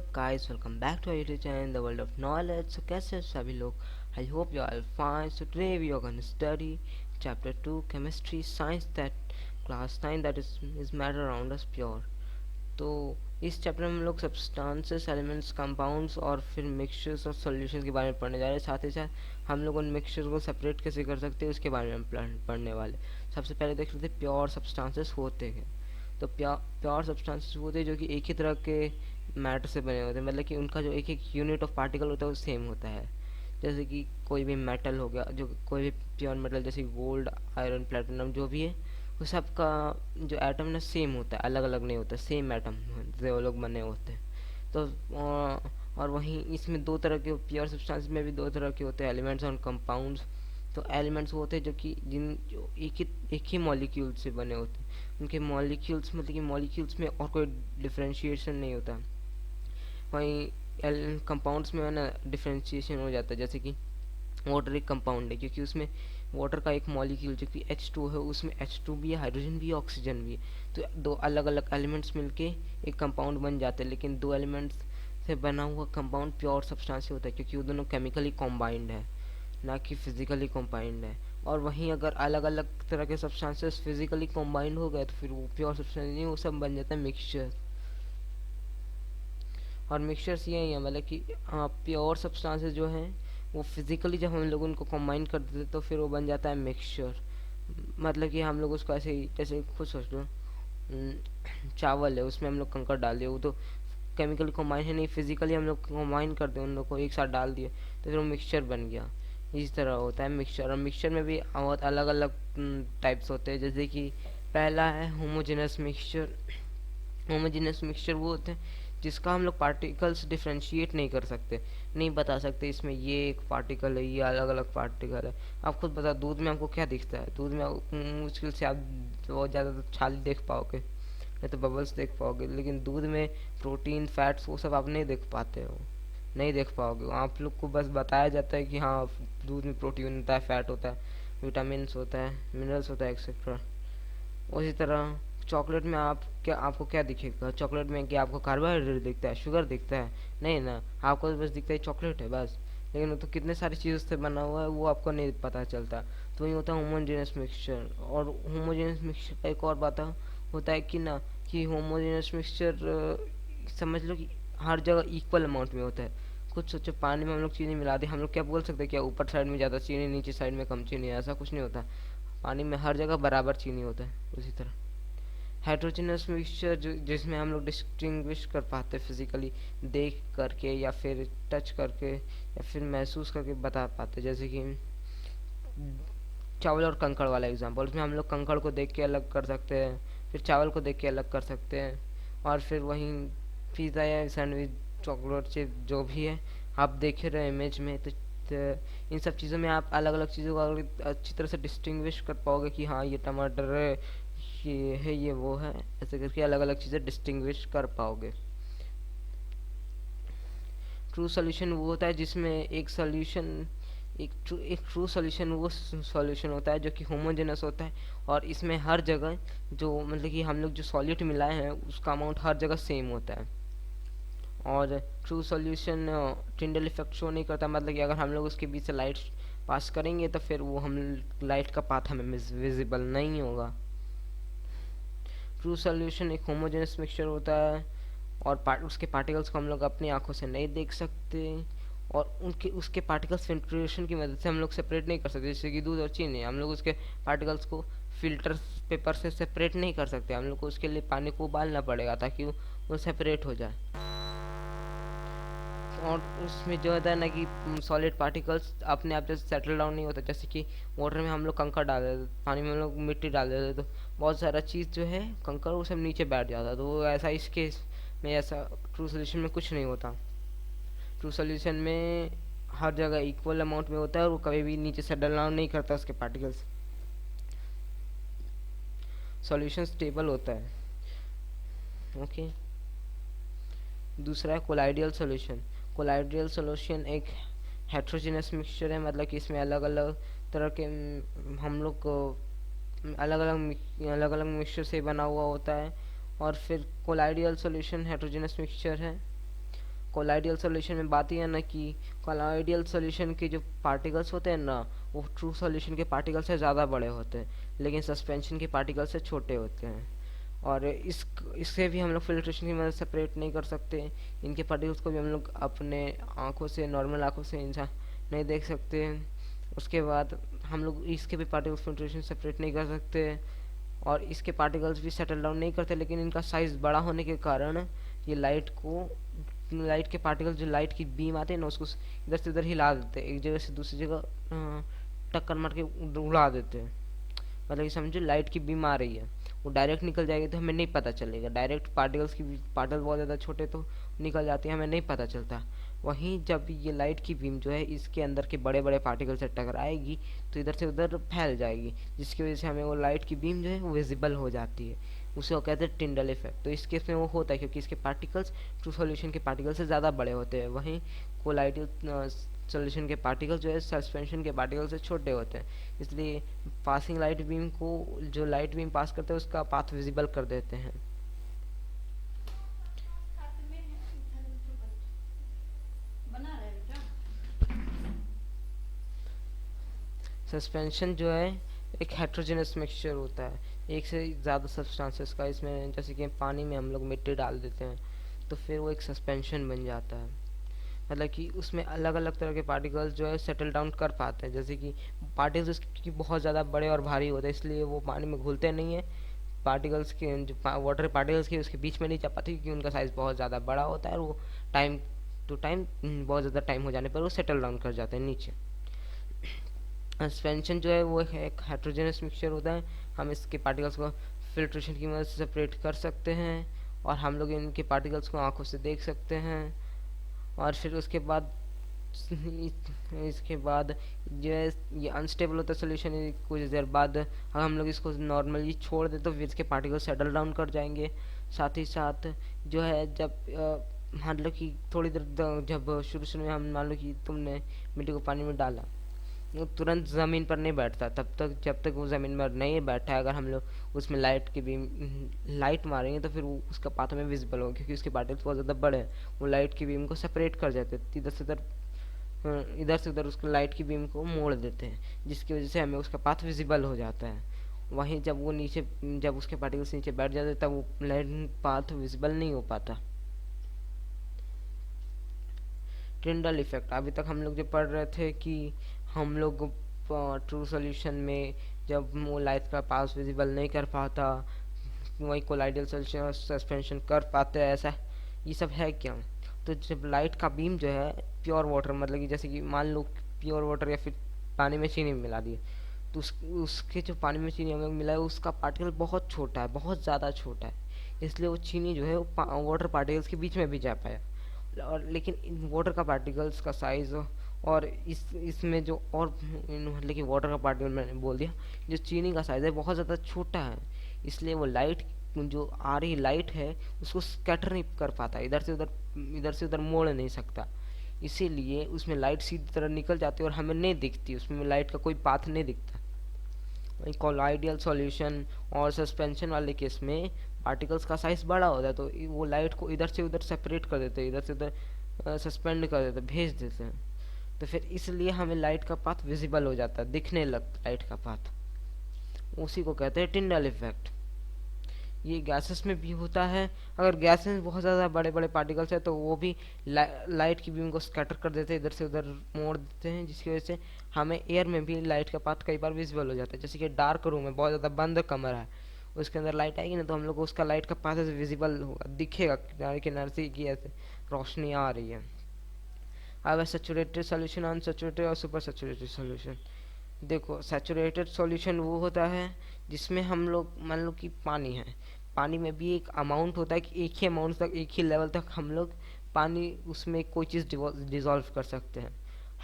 up guys, welcome back to our YouTube channel in the world of knowledge. So कैसे हैं सभी लोग? I hope you all fine. So today we are going to study chapter 2 chemistry science that class 9 that is matter around us pure. तो इस chapter में हम लोग substances elements compounds और फिर मिक्सचर्स और सॉल्यूशंस के बारे में पढ़ने जा रहे हैं। साथ ही साथ हम लोग उन मिक्सचर्स को सेपरेट कैसे कर सकते हैं उसके बारे में पढ़ने वाले। सबसे पहले देख लेते हैं प्योर सब्सटेंसेस होते हैं। तो प्योर सब्सटेंसेस होते हैं जो कि एक ही तरह के मैटर से बने होते हैं, मतलब कि उनका जो एक एक यूनिट ऑफ पार्टिकल होता है वो सेम होता है। जैसे कि कोई भी मेटल हो गया, जो कोई भी प्योर मेटल जैसे गोल्ड, आयरन, प्लेटिनम जो भी है, वो सबका जो एटम ना सेम होता है, अलग अलग नहीं होता, सेम एटम से वो लोग बने होते हैं। तो और वहीं इसमें दो तरह के प्योर सब्सटेंस में भी दो तरह के होते हैं, एलिमेंट्स और कंपाउंड्स। तो एलिमेंट्स वो होते हैं जो कि जो एक ही मॉलिक्यूल से बने होते हैं। उनके मॉलिक्यूल्स मतलब कि मॉलिक्यूल्स में और कोई डिफरेंशिएशन नहीं होता। वहीं कंपाउंड्स में है ना डिफरेंशिएशन हो जाता है। जैसे कि वाटर एक कंपाउंड है क्योंकि उसमें वाटर का एक मॉलिक्यूल जो कि H2 है, उसमें H2 भी है, हाइड्रोजन भी है, ऑक्सीजन भी है। तो दो अलग अलग एलिमेंट्स मिलके एक कंपाउंड बन जाते हैं। लेकिन दो एलिमेंट्स से बना हुआ कंपाउंड प्योर सब्सटेंस से होता है क्योंकि वो दोनों केमिकली कॉम्बाइंड है, ना कि फिजिकली कॉम्बाइंड है। और वहीं अगर अलग अलग तरह के सब्सटेंसेस फिजिकली कॉम्बाइंड हो गए तो फिर वो प्योर सब्सटेंस नहीं, वो सब बन जाता है मिक्सचर। और मिक्सचर्स ये ही है, मतलब कि प्योर सब्सटेंसेस जो हैं वो फिजिकली जब हम लोग उनको कंबाइन कर देते तो फिर वो बन जाता है मिक्सचर। मतलब कि हम लोग उसको ऐसे ही, जैसे खुद सोच लो, चावल है उसमें हम लोग कंकर डाल दिए, वो तो केमिकली कंबाइन है नहीं, फिजिकली हम लोग कंबाइन कर दिए, उन लोग को एक साथ डाल दिए तो फिर वो मिक्सचर बन गया। इस तरह होता है मिक्सचर। और मिक्सचर में भी बहुत अलग अलग टाइप्स होते हैं। जैसे कि पहला है होमोजेनस मिक्सचर। होमोजेनियस मिक्सचर वो होते हैं जिसका हम लोग पार्टिकल्स डिफ्रेंशिएट नहीं कर सकते, नहीं बता सकते इसमें ये एक पार्टिकल है, ये अलग अलग पार्टिकल है। आप खुद बता, दूध में आपको क्या दिखता है? दूध में मुश्किल से आप बहुत ज़्यादा तो छाली देख पाओगे, नहीं तो बबल्स देख पाओगे, लेकिन दूध में प्रोटीन फैट्स वो सब आप नहीं देख पाते हो, नहीं देख पाओगे। आप लोग को बस बताया जाता है कि हाँ दूध में प्रोटीन होता है, फैट होता है, विटामिन्स होता है, मिनरल्स होता है, एक्सेट्रा। उसी तरह चॉकलेट में आपको क्या दिखेगा? चॉकलेट में क्या आपको कार्बोहाइड्रेट दिखता है, शुगर दिखता है? नहीं ना, आपको तो बस दिखता है चॉकलेट है बस। लेकिन वो तो कितने सारी चीज़ों से बना हुआ है वो आपको नहीं पता चलता। तो ये होता है होमोजेनियस मिक्सचर। और होमोजेनियस मिक्सचर का एक और बात होता है कि ना, कि होमोजेनियस मिक्सचर समझ लो कि हर जगह इक्वल अमाउंट में होता है। कुछ सोचो, पानी में हम लोग चीनी मिला दे, हम लोग क्या बोल सकते हैं क्या ऊपर साइड में ज़्यादा चीनी, नीचे साइड में कम चीनी? ऐसा कुछ नहीं होता। पानी में हर जगह बराबर चीनी होता है। उसी तरह हेट्रोजेनस मिक्सचर जिसमें हम लोग डिस्टिंग्विश कर पाते फिजिकली, देख करके या फिर टच करके या फिर महसूस करके बता पाते। जैसे कि चावल और कंकड़ वाला एग्जांपल, उसमें हम लोग कंकड़ को देख के अलग कर सकते हैं, फिर चावल को देख के अलग कर सकते हैं। और फिर वहीं पिज़्ज़ा या सैंडविच, चॉकलेट चिप जो भी है, आप देख रहे हैं इमेज में, तो इन सब चीज़ों में आप अलग अलग चीज़ों को अच्छी तरह से डिस्टिंग्विश कर पाओगे कि हाँ ये टमाटर है, ये है, ये वो है, ऐसे करके अलग अलग चीज़ें डिस्टिंग्विश कर पाओगे। ट्रू सॉल्यूशन वो होता है जिसमें एक ट्रू सॉल्यूशन वो सॉल्यूशन होता है जो कि होमोजेनस होता है, और इसमें हर जगह जो मतलब कि हम लोग जो सॉल्यूट मिलाए हैं उसका अमाउंट हर जगह सेम होता है। और true solution Tyndall effect show नहीं करता, मतलब कि अगर हम लोग उसके बीच से लाइट पास करेंगे तो फिर वो हम लाइट का पाथ हमें विजिबल नहीं होगा। ट्रू सॉल्यूशन एक होमोजेनस मिक्सचर होता है और उसके पार्टिकल्स को हम लोग अपनी आंखों से नहीं देख सकते, और उनके उसके पार्टिकल्स फिल्ट्रेशन की मदद से हम लोग सेपरेट नहीं कर सकते। जैसे कि दूध और चीनी, हम लोग उसके पार्टिकल्स को फिल्टर पेपर से सेपरेट नहीं कर सकते, हम लोग को उसके लिए पानी को उबालना पड़ेगा ताकि वो सेपरेट हो जाए। और उसमें जो होता है ना कि सॉलिड पार्टिकल्स अपने आप जैसे सेटल डाउन नहीं होता। जैसे कि वाटर में हम लोग कंकड़ डाल देते, पानी में हम लोग मिट्टी डाल देते, तो बहुत सारा चीज़ जो है कंकड़ वो सब नीचे बैठ जाता, तो वो ऐसा इस केस में ऐसा ट्रू सोल्यूशन में कुछ नहीं होता। ट्रू सोल्यूशन में हर जगह इक्वल अमाउंट में होता है और वो कभी भी नीचे सेटल डाउन नहीं करता उसके पार्टिकल्स। सॉल्यूशन स्टेबल होता है। ओके। दूसरा है कोलाइडियल सॉल्यूशन। कोलाइडियल सॉल्यूशन एक हेट्रोजेनस मिक्सचर है, मतलब कि इसमें अलग अलग तरह के हम लोग को अलग अलग मिक्सचर से बना हुआ होता है। और फिर कोलाइडियल सॉल्यूशन हेट्रोजेनस मिक्सचर है कोलाइडियल सॉल्यूशन में बात ही है ना कि कोलाइडियल सॉल्यूशन के जो पार्टिकल्स होते हैं ना, वो ट्रू सॉल्यूशन के पार्टिकल से ज़्यादा बड़े होते हैं, लेकिन सस्पेंशन के पार्टिकल से छोटे होते हैं। और इससे भी हम लोग फिल्ट्रेशन की मदद से सेपरेट नहीं कर सकते। इनके पार्टिकल्स को भी हम लोग अपने आँखों से, नॉर्मल आँखों से इंसान नहीं देख सकते। उसके बाद हम लोग इसके भी पार्टिकल्स फिल्ट्रेशन सेपरेट नहीं कर सकते, और इसके पार्टिकल्स भी सेटल डाउन नहीं करते, लेकिन इनका साइज़ बड़ा होने के कारण ये लाइट के पार्टिकल, जो लाइट की बीम आते हैं ना, उसको इधर से उधर हिला देते हैं, एक जगह से दूसरी जगह टक्कर मार के उड़ा देते हैं। मतलब कि समझो लाइट की बीम आ रही है, वो डायरेक्ट निकल जाएगी तो हमें नहीं पता चलेगा। डायरेक्ट पार्टिकल बहुत ज़्यादा छोटे तो निकल जाते हैं, हमें नहीं पता चलता। वहीं जब ये लाइट की बीम जो है इसके अंदर के बड़े बड़े पार्टिकल से टकराएगी तो इधर से उधर फैल जाएगी, जिसकी वजह से हमें वो लाइट की बीम जो है वो विजिबल हो जाती है। उसे वो कहते हैं टिंडल इफेक्ट। तो इस केस में वो होता है क्योंकि इसके पार्टिकल्स ट्रू सॉल्यूशन के पार्टिकल से ज़्यादा बड़े होते हैं, वहीं कोलाइडल सॉल्यूशन के पार्टिकल जो है सस्पेंशन के पार्टिकल से छोटे होते हैं। इसलिए पासिंग लाइट बीम को, जो लाइट बीम पास करते हैं उसका पाथ विजिबल कर देते हैं। सस्पेंशन जो है एक हेट्रोजेनस मिक्सचर होता है, एक से ज़्यादा सब्सटेंसेस का। इसमें जैसे कि पानी में हम लोग मिट्टी डाल देते हैं तो फिर वो एक सस्पेंशन बन जाता है। मतलब कि उसमें अलग अलग तरह के पार्टिकल्स जो है सेटल डाउन कर पाते हैं। जैसे कि पार्टिकल्स उसकी बहुत ज़्यादा बड़े और भारी होते हैं, इसलिए वो पानी में घुलते नहीं है। पार्टिकल्स के जो वाटर पार्टिकल्स के उसके बीच में नहीं जा पाती, क्योंकि उनका साइज़ बहुत ज़्यादा बड़ा होता है, और वो टाइम टू टाइम, बहुत ज़्यादा टाइम हो जाने पर वो सेटल डाउन कर जाते हैं नीचे। सस्पेंशन जो है वो एक हेट्रोजेनस मिक्सचर होता है। हम इसके पार्टिकल्स को फिल्ट्रेशन की मदद से सेपरेट कर सकते हैं, और हम लोग इनके पार्टिकल्स को आंखों से देख सकते हैं। और फिर उसके बाद इसके बाद जो है ये अनस्टेबल होता है सोल्यूशन। कुछ देर बाद अगर हम लोग इसको नॉर्मली छोड़ दें तो फिर इसके पार्टिकल सेटल डाउन कर जाएंगे। साथ ही साथ जो है जब मान लो कि थोड़ी देर जब शुरू शुरू में हम मान लो कि तुमने मिट्टी को पानी में डाला, वो तुरंत ज़मीन पर नहीं बैठता तब तक जब तक वो ज़मीन पर नहीं बैठा है। अगर हम लोग उसमें लाइट मारेंगे तो फिर वो उसका पाथ हमें विजिबल होगा, क्योंकि उसके पार्टिकल्स बहुत ज़्यादा बड़े हैं। वो लाइट की बीम को सेपरेट कर जाते हैं, इधर से उधर उसको लाइट की बीम को मोड़ देते हैं, जिसकी वजह से हमें उसका पाथ विजिबल हो जाता है। वहीं जब उसके पार्टिकल्स नीचे बैठ जाते हैं तब वो लाइट पाथ विजिबल नहीं हो पाता। टिंडल इफेक्ट, अभी तक हम लोग जो पढ़ रहे थे कि हम लोग ट्रू सॉल्यूशन में जब वो लाइट का पास विजिबल नहीं कर पाता, वही कोलाइडल सॉल्यूशन सस्पेंशन कर पाते हैं, ऐसा ये सब है क्या? तो जब लाइट का बीम जो है प्योर वाटर, मतलब कि जैसे कि मान लो प्योर वाटर या फिर पानी में चीनी मिला दिए, तो उसके जो पानी में चीनी हमें मिला है उसका पार्टिकल बहुत छोटा है, बहुत ज़्यादा छोटा है। इसलिए वो चीनी जो है वो वाटर पार्टिकल्स के बीच में भी जा पाया। और लेकिन वाटर का पार्टिकल्स का साइज़, और इसमें जो और मतलब कि वाटर का पार्टिकल मैंने बोल दिया, जो चीनी का साइज़ है बहुत ज़्यादा छोटा है। इसलिए वो लाइट, जो आ रही लाइट है उसको स्कैटर नहीं कर पाता, इधर से उधर मोड़ नहीं सकता। इसीलिए उसमें लाइट सीधी तरह निकल जाती है और हमें नहीं दिखती, उसमें लाइट का कोई पाथ नहीं दिखता। वही कोलाइडियल सॉल्यूशन और सस्पेंशन वाले केस में पार्टिकल्स का साइज बड़ा होता है, तो वो लाइट को इधर से उधर सेपरेट कर देते हैं, इधर से उधर सस्पेंड कर देते हैं, भेज देते हैं। तो फिर इसलिए हमें लाइट का पाथ विजिबल हो जाता है, दिखने लगता लाइट का पाथ। उसी को कहते हैं टिंडल इफेक्ट। ये गैसेस में भी होता है। अगर गैसेस में बहुत ज़्यादा बड़े बड़े पार्टिकल्स है तो वो भी लाइट की बीम को स्कैटर कर देते हैं, इधर से उधर मोड़ देते हैं, जिसकी वजह से हमें एयर में भी लाइट का पाथ कई बार विजिबल हो जाता है। जैसे कि डार्क रूम है, बहुत ज़्यादा बंद कमरा है, उसके अंदर लाइट आएगी ना तो हम लोग को उसका लाइट का पाथ विजिबल होगा, दिखेगा किनारे किनारे से कि ऐसे रोशनी आ रही है। अब सैचुरेटेड सोल्यूशन, अनसैचुरेटेड और सुपर सैचुरेटेड सोल्यूशन। देखो सैचुरेटेड सॉल्यूशन वो होता है जिसमें हम लोग मान लो कि पानी है, पानी में भी एक अमाउंट होता है कि एक ही अमाउंट तक, एक ही लेवल तक हम लोग पानी उसमें कोई चीज़ डिज़ोल्व कर सकते हैं।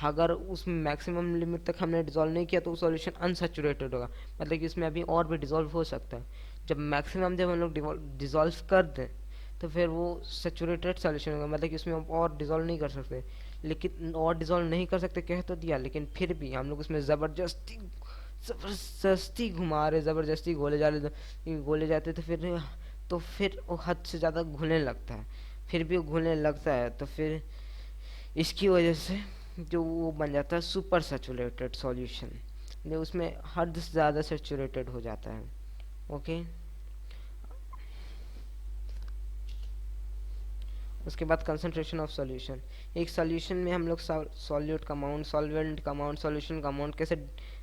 अगर उसमें मैक्सिमम लिमिट तक हमने डिज़ोल्व नहीं किया तो वो सॉल्यूशन अनसैचुरेटेड होगा, मतलब कि उसमें अभी और भी डिज़ोल्व हो सकता है। जब हम लोग डिज़ोल्व कर दें तो फिर वो सेचुरेटेड सॉल्यूशन होगा, मतलब कि उसमें हम और डिज़ोल्व नहीं कर सकते। लेकिन और डिज़ोल्व नहीं कर सकते कह तो दिया, लेकिन फिर भी हम लोग उसमें ज़बरदस्ती घुमा रहे, ज़बरदस्ती घोले जाते तो फिर वो हद से ज़्यादा घुलने लगता है। फिर भी वो घुलने लगता है, तो फिर इसकी वजह से जो वो बन जाता है सुपर सैचुरेटेड सॉल्यूशन, उसमें हद से ज़्यादा सैचुरेटेड हो जाता है। ओके। उसके बाद कंसंट्रेशन ऑफ सॉल्यूशन। एक सॉल्यूशन में हम लोग सॉल्यूट का अमाउंट, सॉल्वेंट का अमाउंट, सॉल्यूशन का अमाउंट कैसे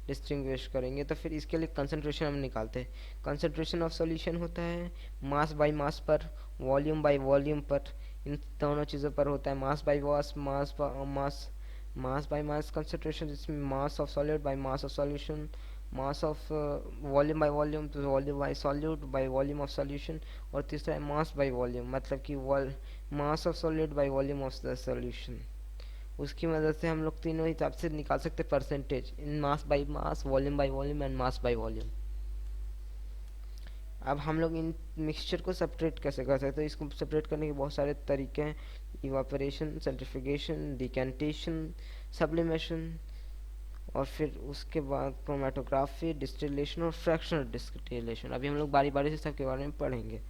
डिस्टिंग्विश करेंगे, तो फिर इसके लिए कंसंट्रेशन हम निकालते हैं। कंसंट्रेशन ऑफ सॉल्यूशन होता है मास बाय मास पर, वॉल्यूम बाय वॉल्यूम पर, इन दोनों चीज़ों पर होता है। Mass by mass, mass mass by mass concentration, जिसमें mass of solid by mass of solution, mass of volume by volume, तो volume by solute by volume of solution. और तीसरा है मास बाय वॉल्यूम, मतलब कि mass of solid by volume of the solution. उसकी मदद से हम लोग तीनों हिसाब से निकाल सकते percentage in mass by mass, volume by volume and mass by volume. अब हम लोग इन मिक्सचर को सेपरेट कैसे कर सकते हैं, इसको सेपरेट करने के बहुत सारे तरीके हैं। इवापोरेशन, सेंट्रिफिकेशन, डिकेंटेशन, सब्लिमेशन, और फिर उसके बाद क्रोमेटोग्राफी, डिस्टिलेशन और फ्रैक्शनल डिस्टिलेशन। अभी हम लोग बारी बारी से सबके बारे में पढ़ेंगे।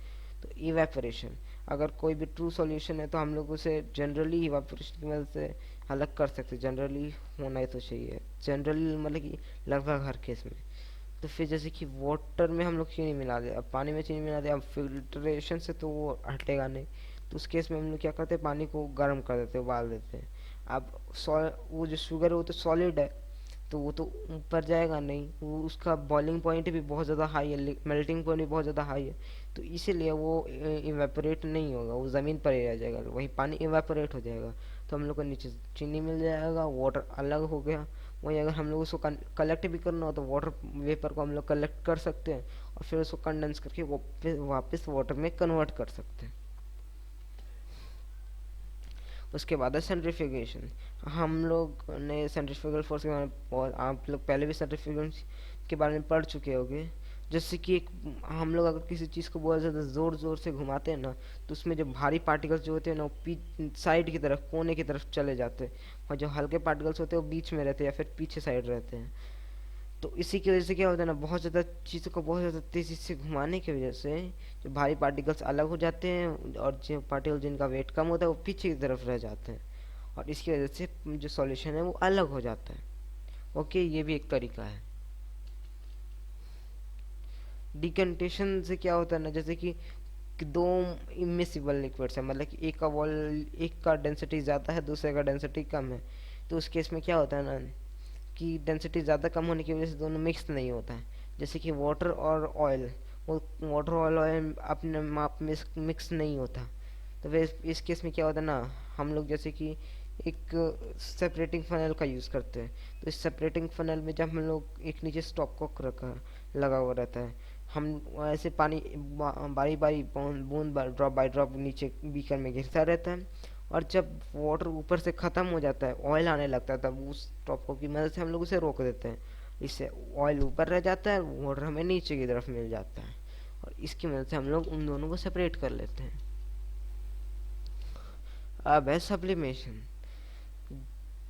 तो इवेपोरेशन, अगर कोई भी ट्रू सॉल्यूशन है तो हम लोग उसे जनरली इवेपोरेशन की मदद से अलग कर सकते हैं। जनरली होना ही तो चाहिए, जनरली मतलब कि लगभग हर केस में। तो फिर जैसे कि वाटर में हम लोग चीनी मिला दे, अब पानी में चीनी मिला दे, अब फिल्ट्रेशन से तो वो हटेगा नहीं, तो उस केस में हम लोग क्या करते हैं, पानी को गर्म कर देते हैं, उबाल देते हैं। अब वो जो शुगर है वो तो सॉलिड है, तो वो तो ऊपर जाएगा नहीं, वो उसका बॉइलिंग पॉइंट भी बहुत ज़्यादा हाई है, मेल्टिंग पॉइंट भी बहुत ज़्यादा हाई है, तो इसीलिए वो इवेपोरेट नहीं होगा, वो ज़मीन पर ही रह जाएगा, वही पानी इवेपोरेट हो जाएगा। तो हम लोग को नीचे चीनी मिल जाएगा, वाटर अलग हो गया। वही अगर हम लोग उसको कलेक्ट भी करना हो तो वाटर वेपर को हम लोग कलेक्ट कर सकते हैं और फिर उसको कंडेंस करके वापस वाटर में कन्वर्ट कर सकते हैं। उसके बाद है सेंट्रीफ्यूगेशन। हम लोग ने सेंट्रीफ्यूगल फोर्स के बारे में, और आप लोग पहले भी सेंट्रीफ्यूगल के बारे में पढ़ चुके होंगे। जैसे कि एक, हम लोग अगर किसी चीज़ को बहुत ज़्यादा ज़ोर ज़ोर से घुमाते हैं ना, तो उसमें जो भारी पार्टिकल्स जो होते हैं ना वो साइड की तरफ, कोने की तरफ चले जाते हैं, और जो हल्के पार्टिकल्स होते हैं वो बीच में रहते हैं या फिर पीछे साइड रहते हैं। तो इसी की वजह से क्या होता है ना, बहुत ज़्यादा चीज़ों को बहुत ज़्यादा तेज़ी से घुमाने की वजह से जो भारी पार्टिकल्स अलग हो जाते हैं, और जो पार्टिकल जिनका वेट कम होता है वो पीछे की तरफ रह जाते हैं, और इसकी वजह से जो सॉल्यूशन है वो अलग हो जाता है। ओके, ये भी एक तरीका है। डिकंटेशन से क्या होता है ना, जैसे कि दो इमिसिबल लिक्विड्स है, मतलब कि एक का डेंसिटी ज़्यादा है, दूसरे का डेंसिटी कम है, तो उस केस में क्या होता है ना कि डेंसिटी ज़्यादा कम होने की वजह से दोनों मिक्स नहीं होता है। जैसे कि वाटर और ऑयल, वो वाटर और ऑयल अपने माप में मिक्स नहीं होता। तो फिर इस केस में क्या होता है ना, हम लोग जैसे कि एक सेपरेटिंग फनल का यूज़ करते हैं, तो इस सेपरेटिंग फनल में जब हम लोग एक नीचे स्टॉप कॉक रखा लगा हुआ रहता है, हम ऐसे पानी बारी बारी बूंद ड्रॉप बाय ड्रॉप नीचे बीकर में गिरता रहता है, और जब वाटर ऊपर से ख़त्म हो जाता है, ऑयल आने लगता है, तब उस टॉप कॉक की मदद से हम लोग उसे रोक देते हैं। इससे ऑयल ऊपर रह जाता है, वाटर हमें नीचे की तरफ मिल जाता है, और इसकी मदद से हम लोग उन दोनों को सेपरेट कर लेते हैं। अब है सब्लिमेशन।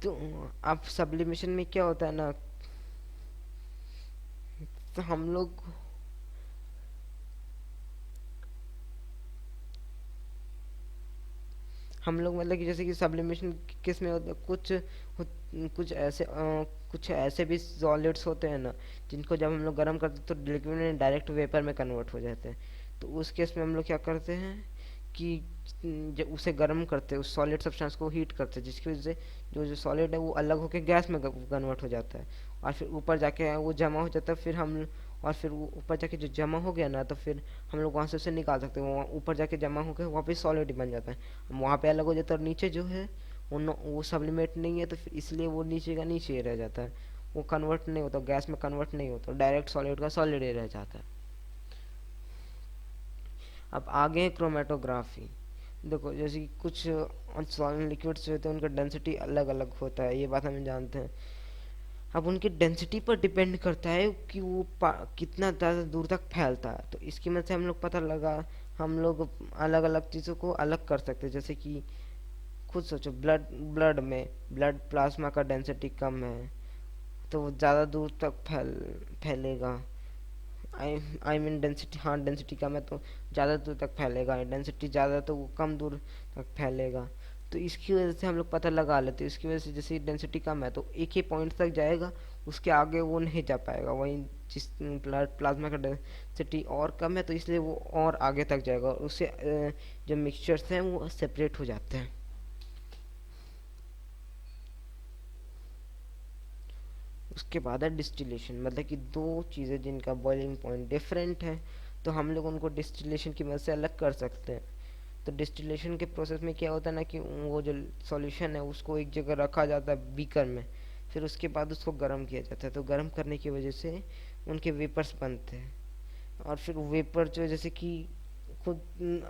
तो अब सब्लिमेशन में क्या होता है ना, तो हम लोग मतलब कि जैसे कि सब्लिमेशन किस में होता है, कुछ ऐसे कुछ ऐसे भी सॉलिड्स होते हैं ना, जिनको जब हम लोग गर्म करते हैं तो लिक्विड में डायरेक्ट वेपर में कन्वर्ट हो जाते हैं। तो उस केस में हम लोग क्या करते हैं कि जब उसे गर्म करते हैं, उस सॉलिड सब्सटेंस को हीट करते हैं, जिसकी वजह से जो जो सॉलिड है वो अलग होकर गैस में कन्वर्ट हो जाता है, और फिर ऊपर जाके वो जमा हो जाता है। फिर हम और फिर वो ऊपर जाके जो जमा हो गया ना, तो फिर हम लोग वहाँ से उसे निकाल सकते हैं, वहाँ ऊपर जाके जमा होकर वापस सॉलिड बन जाता है, वहाँ पे अलग हो जाता है। और नीचे जो है वो सब्लिमेट नहीं है, तो फिर इसलिए वो नीचे का नीचे ही रह जाता है, वो कन्वर्ट नहीं होता, गैस में कन्वर्ट नहीं होता, डायरेक्ट सॉलिड का सॉलिड ही रह जाता है। अब आगे है क्रोमेटोग्राफी। देखो जैसे कि कुछ सॉलिड लिक्विड्स जो होते हैं उनका डेंसिटी अलग अलग होता है, ये बात हम जानते हैं। अब उनकी डेंसिटी पर डिपेंड करता है कि वो कितना ज़्यादा दूर तक फैलता है, तो इसकी मदद से हम लोग पता लगा, हम लोग अलग अलग चीज़ों को अलग कर सकते हैं। जैसे कि खुद सोचो, ब्लड में ब्लड प्लाज्मा का डेंसिटी कम है, तो वो ज़्यादा दूर तक फैलेगा। आई आई मीन डेंसिटी, हाँ डेंसिटी कम है तो ज़्यादा दूर तक फैलेगा, डेंसिटी ज़्यादा तो वो कम दूर तक फैलेगा। तो इसकी वजह से हम लोग पता लगा लेते हैं, इसकी वजह से जैसे डेंसिटी कम है तो एक ही पॉइंट तक जाएगा, उसके आगे वो नहीं जा पाएगा। वहीं जिस प्लाज्मा का डेंसिटी और कम है तो इसलिए वो और आगे तक जाएगा और उससे जो मिक्सचर्स हैं वो सेपरेट हो जाते हैं। उसके बाद है डिस्टिलेशन, मतलब कि दो चीज़ें जिनका बॉइलिंग पॉइंट डिफरेंट है तो हम लोग उनको डिस्टिलेशन की मदद से अलग कर सकते हैं। तो डिस्टिलेशन के प्रोसेस में क्या होता है ना कि वो जो सॉल्यूशन है उसको एक जगह रखा जाता है बीकर में, फिर उसके बाद उसको गर्म किया जाता है। तो गर्म करने की वजह से उनके वेपर्स बनते हैं और फिर वेपर जो जैसे कि खुद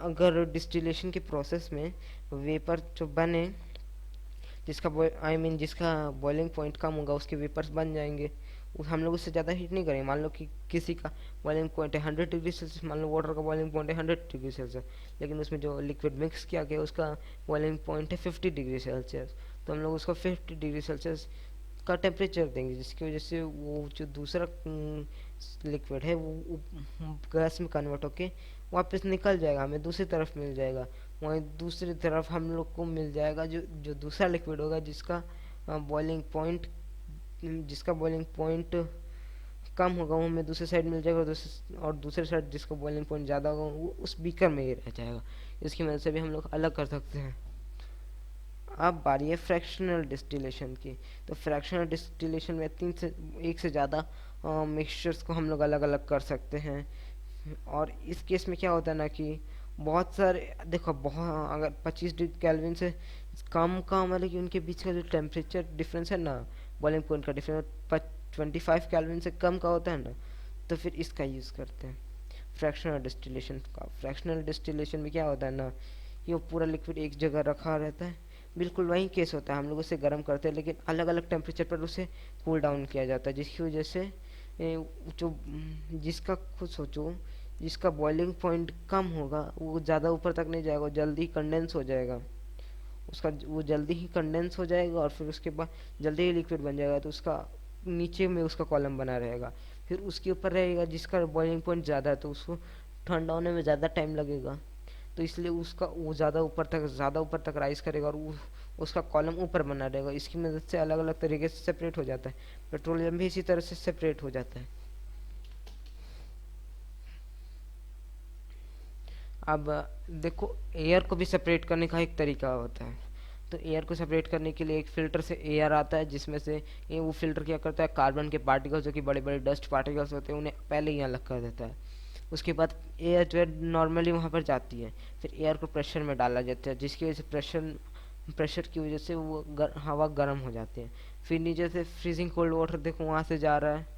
अगर डिस्टिलेशन के प्रोसेस में वेपर जो बने, जिसका आई मीन जिसका बॉइलिंग पॉइंट कम होगा उसके वेपर्स बन जाएंगे। हम लोग उससे ज़्यादा हीट नहीं करेंगे। मान लो कि किसी का बॉइलिंग पॉइंट है 100 डिग्री सेल्सियस, मान लो वाटर का बॉइलिंग पॉइंट है 100 डिग्री सेल्सियस, लेकिन उसमें जो लिक्विड मिक्स किया गया उसका बॉइलिंग पॉइंट है 50 डिग्री सेल्सियस। तो हम लोग उसको 50 डिग्री सेल्सियस का टेम्परेचर देंगे, जिसकी वजह से वो जो दूसरा लिक्विड है वो गैस में कन्वर्ट होके वापस निकल जाएगा, हमें दूसरी तरफ मिल जाएगा। वहीं दूसरी तरफ हम लोग को मिल जाएगा जो जो दूसरा लिक्विड होगा जिसका बॉइलिंग पॉइंट जिसका बॉइलिंग पॉइंट कम होगा, वो हमें दूसरी साइड मिल जाएगा। और दूसरी साइड जिसका बॉइलिंग पॉइंट ज़्यादा होगा वो उस बीकर में ही रह जाएगा। इसकी मदद से भी हम लोग अलग कर सकते हैं। अब बारी है फ्रैक्शनल डिस्टिलेशन की। तो फ्रैक्शनल डिस्टिलेशन में एक से ज़्यादा मिक्सचर्स को हम लोग अलग अलग कर सकते हैं। और इस केस में क्या होता है ना कि बहुत सारे देखो, बहुत अगर 25 डिग्री केल्विन से कम का मतलब कि उनके बीच का जो टेम्परेचर डिफरेंस है ना, बॉइलिंग पॉइंट का डिफरेंस 25 केल्विन से कम का होता है ना, तो फिर इसका यूज़ करते हैं फ्रैक्शनल डिस्टिलेशन का। फ्रैक्शनल डिस्टिलेशन में क्या होता है ना कि वो पूरा लिक्विड एक जगह रखा रहता है, बिल्कुल वही केस होता है। हम लोग उसे गर्म करते हैं लेकिन अलग अलग टेम्परेचर पर उसे कूल डाउन किया जाता है, जिसकी वजह से जो जिसका खुद सोचो, जिसका बॉइलिंग पॉइंट कम होगा वो ज़्यादा ऊपर तक नहीं जाएगा, वो जल्दी कंडेंस हो जाएगा। उसका वो जल्दी ही कंडेंस हो जाएगा और फिर उसके बाद जल्दी ही लिक्विड बन जाएगा। तो उसका नीचे में उसका कॉलम बना रहेगा, फिर उसके ऊपर रहेगा जिसका बॉइलिंग पॉइंट ज़्यादा है तो उसको ठंडा होने में ज़्यादा टाइम लगेगा। तो इसलिए उसका वो ज़्यादा ऊपर तक राइज करेगा और उसका कॉलम ऊपर बना रहेगा। इसकी मदद से अलग अलग तरीके से सेपरेट हो जाता है। पेट्रोलियम भी इसी तरह से सेपरेट हो जाता है। अब देखो, एयर को भी सेपरेट करने का एक तरीका होता है। तो एयर को सेपरेट करने के लिए एक फ़िल्टर से एयर आता है, जिसमें से ये वो फ़िल्टर क्या करता है, कार्बन के पार्टिकल्स जो कि बड़े बड़े डस्ट पार्टिकल्स होते हैं उन्हें पहले ही अलग कर देता है। उसके बाद एयर जो है नॉर्मली वहाँ पर जाती है, फिर एयर को प्रेशर में डाला जाता है, जिसकी वजह से प्रेशर की वजह से वो हवा गर्म हो जाती है। फिर नीचे से फ्रीजिंग कोल्ड वाटर देखो वहाँ से जा रहा है,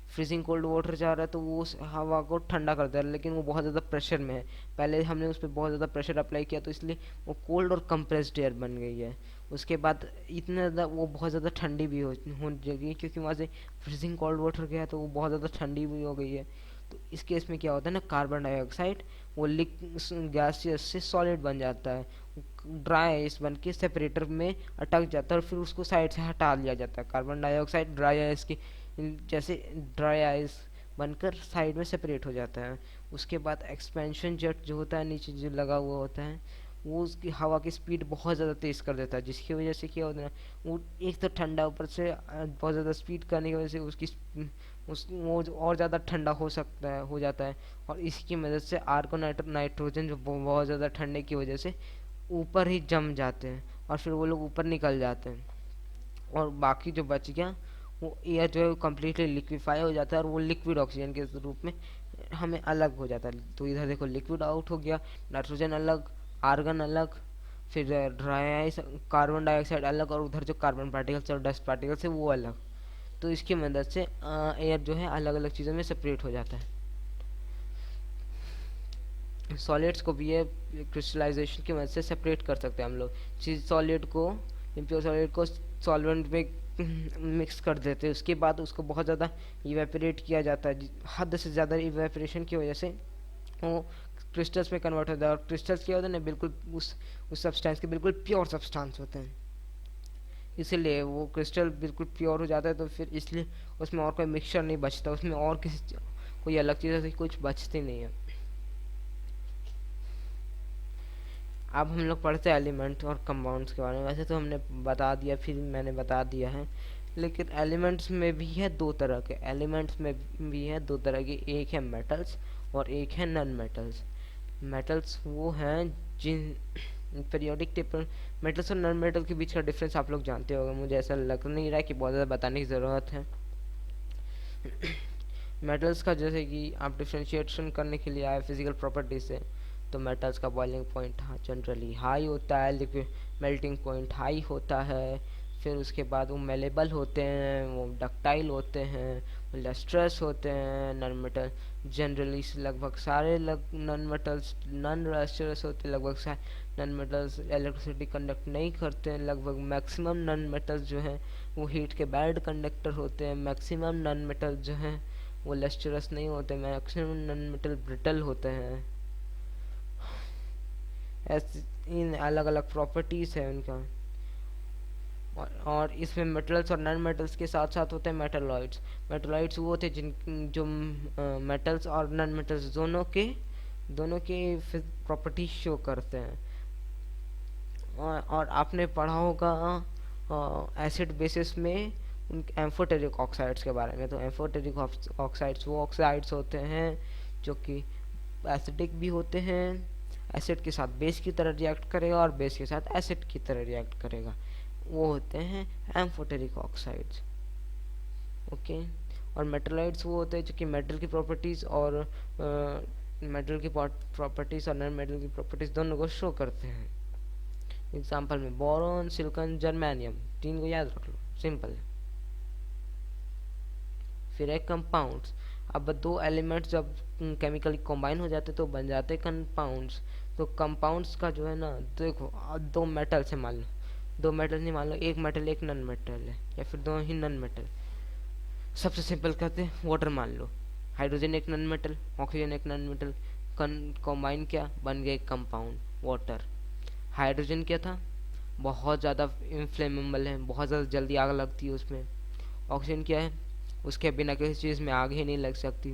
फ्रीजिंग कोल्ड वाटर जा रहा है तो वो उस हवा को ठंडा कर दे रहा है, लेकिन वो बहुत ज़्यादा प्रेशर में है। पहले हमने उस पर बहुत ज़्यादा प्रेशर अप्लाई किया तो इसलिए वो कोल्ड और कंप्रेस्ड एयर बन गई है। उसके बाद इतना ज़्यादा वो बहुत ज़्यादा ठंडी भी हो जाएगी, क्योंकि वहाँ से फ्रीजिंग कोल्ड वाटर गया तो वो बहुत ज़्यादा ठंडी भी हो गई है। तो इस केस में क्या होता है ना, कार्बन डाइऑक्साइड वो गैसियस से सॉलिड बन जाता है, ड्राई आइस बन के सेपरेटर में अटक जाता है और फिर उसको साइड से हटा लिया जाता है। कार्बन डाइऑक्साइड ड्राई आइस की जैसे ड्राई आइस बनकर साइड में सेपरेट हो जाता है। उसके बाद एक्सपेंशन जेट जो होता है नीचे जो लगा हुआ होता है, वो उसकी हवा की स्पीड बहुत ज़्यादा तेज़ कर देता है, जिसकी वजह से क्या होता है ना, वो एक तो ठंडा ऊपर से बहुत ज़्यादा स्पीड करने की वजह से वो और ज़्यादा ठंडा हो जाता है। और इसकी मदद से आर्गन नाइट्रोजन जो बहुत ज़्यादा ठंडे की वजह से ऊपर ही जम जाते हैं और फिर वो लोग ऊपर निकल जाते हैं। और बाकी जो बच गया वो एयर जो है वो कम्प्लीटली लिक्विफाई हो जाता है और वो लिक्विड ऑक्सीजन के रूप में हमें अलग हो जाता है। तो इधर देखो लिक्विड आउट हो गया, नाइट्रोजन अलग, आर्गन अलग, फिर ड्राई आइस कार्बन डाइऑक्साइड अलग, और उधर जो कार्बन पार्टिकल्स और डस्ट पार्टिकल्स है वो अलग। तो इसकी मदद से एयर जो है अलग अलग चीज़ों में सेपरेट हो जाता है। सॉलिड्स को भी ये क्रिस्टलाइजेशन की मदद से सेपरेट कर सकते हैं हम लोग। चीज सॉलिड को, इम्प्योर सॉलिड को सॉल्वेंट में मिक्स कर देते हैं, उसके बाद उसको बहुत ज़्यादा इवेपोरेट किया जाता है। हद से ज़्यादा इवेपोरेशन की वजह से वो क्रिस्टल्स में कन्वर्ट होता है, और क्रिस्टल्स क्या होते हैं ना, बिल्कुल उस सब्सटेंस के बिल्कुल प्योर सब्सटेंस होते हैं, इसीलिए वो क्रिस्टल बिल्कुल प्योर हो जाता है। तो फिर इसलिए उसमें और कोई मिक्सचर नहीं बचता, उसमें और कोई अलग चीज़ ऐसी कुछ बचती नहीं है। अब हम लोग पढ़ते हैं एलिमेंट और कंपाउंड्स के बारे में। वैसे तो हमने बता दिया, फिर मैंने बता दिया है, लेकिन एलिमेंट्स में भी है दो तरह के। एलिमेंट्स में भी है दो तरह के, एक है मेटल्स और एक है नॉन मेटल्स। मेटल्स वो हैं जिन पीरियोडिक टेबल। मेटल्स और नॉन मेटल के बीच का डिफरेंस आप लोग जानते होंगे, मुझे ऐसा लग नहीं रहा है कि बहुत ज़्यादा बताने की ज़रूरत है। मेटल्स का जैसे कि आप डिफ्रेंशिएशन करने के लिए आए फिजिकल प्रॉपर्टी से, तो मेटल्स का बॉइलिंग पॉइंट जनरली हाई होता है, लिक्विड मेल्टिंग पॉइंट हाई होता है। फिर उसके बाद वो मेलेबल होते हैं, वो डक्टाइल होते हैं, लस्ट्रस होते हैं। नॉन मेटल जनरली लगभग सारे नॉन मेटल्स नॉन लस्ट्रस होते हैं। लगभग सारे नॉन मेटल्स इलेक्ट्रिसिटी कंडक्ट नहीं करते हैं। लगभग मैक्सिमम नॉन मेटल्स जो हैं वो हीट के बैड कंडक्टर होते हैं। मैक्सिमम नॉन मेटल जो हैं वो लस्टरस नहीं होते, मैक्सिमम नॉन मेटल ब्रिटल होते हैं। ऐसे इन अलग अलग प्रॉपर्टीज है उनका। और इसमें मेटल्स और नॉन मेटल्स के साथ साथ होते हैं मेटलॉइड्स। मेटलॉइड्स वो होते हैं जिन जो मेटल्स और नॉन मेटल्स दोनों के प्रॉपर्टीज शो करते हैं। और आपने पढ़ा होगा एसिड बेसिस में उन एम्फोटेरिक ऑक्साइड्स के बारे में। तो एम्फोटेरिक ऑक्साइड्स वो ऑक्साइड्स होते हैं जो कि एसिडिक भी होते हैं, एसिड के साथ बेस की तरह रिएक्ट करेगा और बेस के साथ एसिड की तरह रिएक्ट करेगा, वो होते हैं एम्फोटेरिक ऑक्साइड्स। ओके। और मेटलाइड्स वो होते हैं जो कि मेटल की प्रॉपर्टीज और मेटल की प्रॉपर्टीज और नॉन मेटल की प्रॉपर्टीज दोनों को शो करते हैं। एग्जाम्पल में बोरॉन, सिलिकॉन, जर्मेनियम, तीन को याद रख लो, सिंपल है। फिर है कंपाउंड्स। अब दो एलिमेंट्स जब केमिकली कंबाइन हो जाते तो बन जाते कंपाउंड्स। तो कंपाउंड्स का जो है ना, देखो दो मेटल से मान लो, दो मेटल नहीं, मान लो एक मेटल एक नॉन मेटल है, या फिर दो ही नॉन मेटल। सबसे सिंपल कहते हैं वाटर मान लो, हाइड्रोजन एक नॉन मेटल, ऑक्सीजन एक नॉन मेटल, कंबाइन क्या बन गए कंपाउंड वाटर। हाइड्रोजन क्या था, बहुत ज़्यादा इनफ्लेमेबल है, बहुत ज़्यादा जल्दी आग लगती है उसमें। ऑक्सीजन क्या है, उसके बिना किसी चीज़ में आग ही नहीं लग सकती,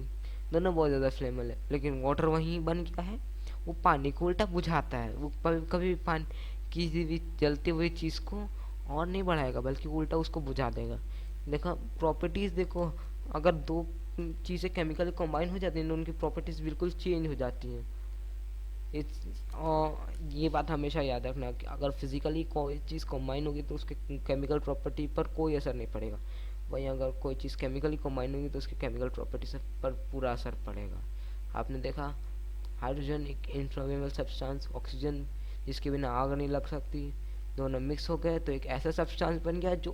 दोनों बहुत ज़्यादा फ्लेमेबल है। लेकिन वाटर वहीं बन गया है, वो पानी को उल्टा बुझाता है। वो कभी भी पानी किसी भी जलती हुई चीज़ को और नहीं बढ़ाएगा बल्कि उल्टा उसको बुझा देगा। देखो प्रॉपर्टीज़ देखो, अगर दो चीज़ें केमिकली कंबाइन हो जाती हैं तो उनकी प्रॉपर्टीज़ बिल्कुल चेंज हो जाती हैं। ये बात हमेशा याद रखना कि अगर फिजिकली कोई चीज़ कंबाइन होगी तो उसके केमिकल प्रॉपर्टी पर कोई असर नहीं पड़ेगा। वहीं अगर कोई चीज़ केमिकली कंबाइन होगी तो उसके केमिकल प्रॉपर्टी पर पूरा असर पड़ेगा। आपने देखा हाइड्रोजन एक इनफ्लेमेबल सब्सटेंस, ऑक्सीजन जिसके बिना आग नहीं लग सकती, दोनों मिक्स हो गए तो एक ऐसा सब्सटेंस बन गया जो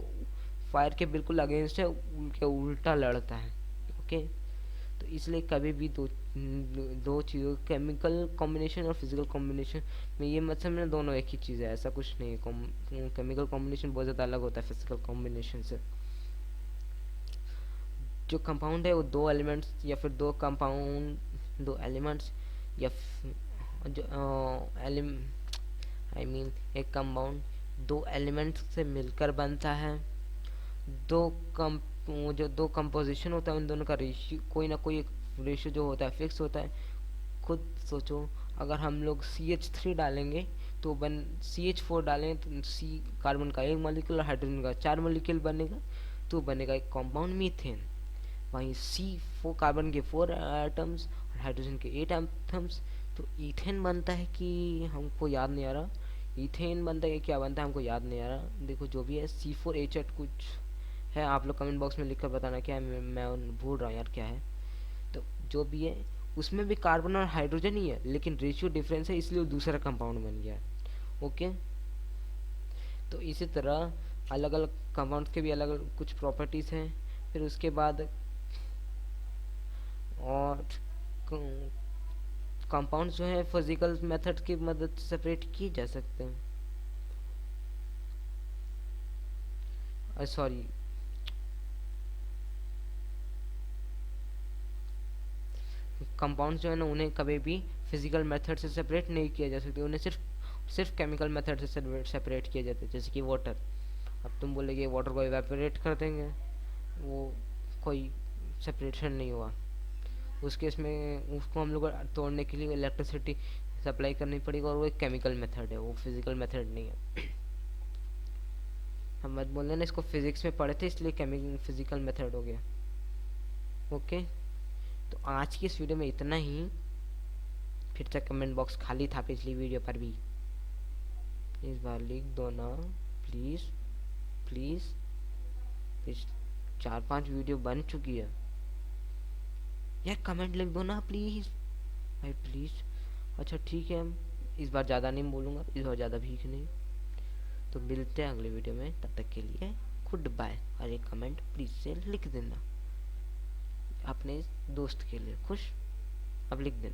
फायर के बिल्कुल अगेंस्ट है, उनके उल्टा लड़ता है। ओके। तो इसलिए कभी भी दो चीज़ों केमिकल कॉम्बिनेशन और फिजिकल कॉम्बिनेशन में ये मत समझना दोनों एक ही चीज़ है, ऐसा कुछ नहीं है। केमिकल कॉम्बिनेशन बहुत ज़्यादा अलग होता है फिजिकल कॉम्बिनेशन से। जो कंपाउंड है वो दो एलिमेंट्स या फिर दो एलिमेंट्स या जो एलिम आई मीन एक कंपाउंड दो एलिमेंट्स से मिलकर बनता है। दो कम वो जो दो कंपोजिशन होता है उन दोनों का रेशियो, कोई ना कोई एक रेशियो जो होता है फिक्स होता है। खुद सोचो, अगर हम लोग CH3 डालेंगे तो CH4 डालें तो C कार्बन का एक मॉलिक्यूल और हाइड्रोजन का चार मॉलिक्यूल बनेगा, तो बनेगा एक कंपाउंड मीथेन। वहीं C4 कार्बन के 4 एटम्स और हाइड्रोजन के 8 एटम्स, तो ईथेन बनता है कि हमको याद नहीं आ रहा, ईथेन बनता है कि क्या बनता है हमको याद नहीं आ रहा। देखो जो भी है C4H8 कुछ है, आप लोग कमेंट बॉक्स में लिखकर बताना क्या है, मैं भूल रहा हूँ यार क्या है। तो जो भी है उसमें भी कार्बन और हाइड्रोजन ही है, लेकिन रेशियो डिफरेंस है इसलिए वो दूसरा कंपाउंड बन गया। ओके। तो इसी तरह अलग अलग कंपाउंड्स के भी अलग अलग कुछ प्रॉपर्टीज़ हैं। फिर उसके बाद और कंपाउंड्स जो है फिजिकल मेथड की मदद से सेपरेट किए जा सकते हैं। सॉरी, कंपाउंड्स जो है ना उन्हें कभी भी फिजिकल मेथड से सेपरेट नहीं किया जा सकते, उन्हें सिर्फ केमिकल मेथड से सेपरेट किया जाता है। जैसे कि वाटर, अब तुम बोलेगे वाटर को इवेपोरेट कर देंगे, वो कोई सेपरेशन नहीं हुआ। उस केस में उसको हम लोग को तोड़ने के लिए इलेक्ट्रिसिटी सप्लाई करनी पड़ेगी, और वो एक केमिकल मेथड है, वो फिजिकल मेथड नहीं है। हम मत बोलने ना, इसको फिजिक्स में पढ़े थे इसलिए केमिकल फिजिकल मेथड हो गया। ओके, तो आज की इस वीडियो में इतना ही। फिर से कमेंट बॉक्स खाली था पिछली वीडियो पर भी, इस बार लिख दो ना प्लीज़ प्लीज़। 4-5 वीडियो बन चुकी है यार, कमेंट लिख दो ना प्लीज़ भाई प्लीज़। अच्छा ठीक है, इस बार ज़्यादा नहीं बोलूँगा, इस बार ज़्यादा भीख नहीं। तो मिलते हैं अगले वीडियो में, तब तक के लिए गुड बाय। और एक कमेंट प्लीज़ से लिख देना अपने दोस्त के लिए, खुश अब लिख देना।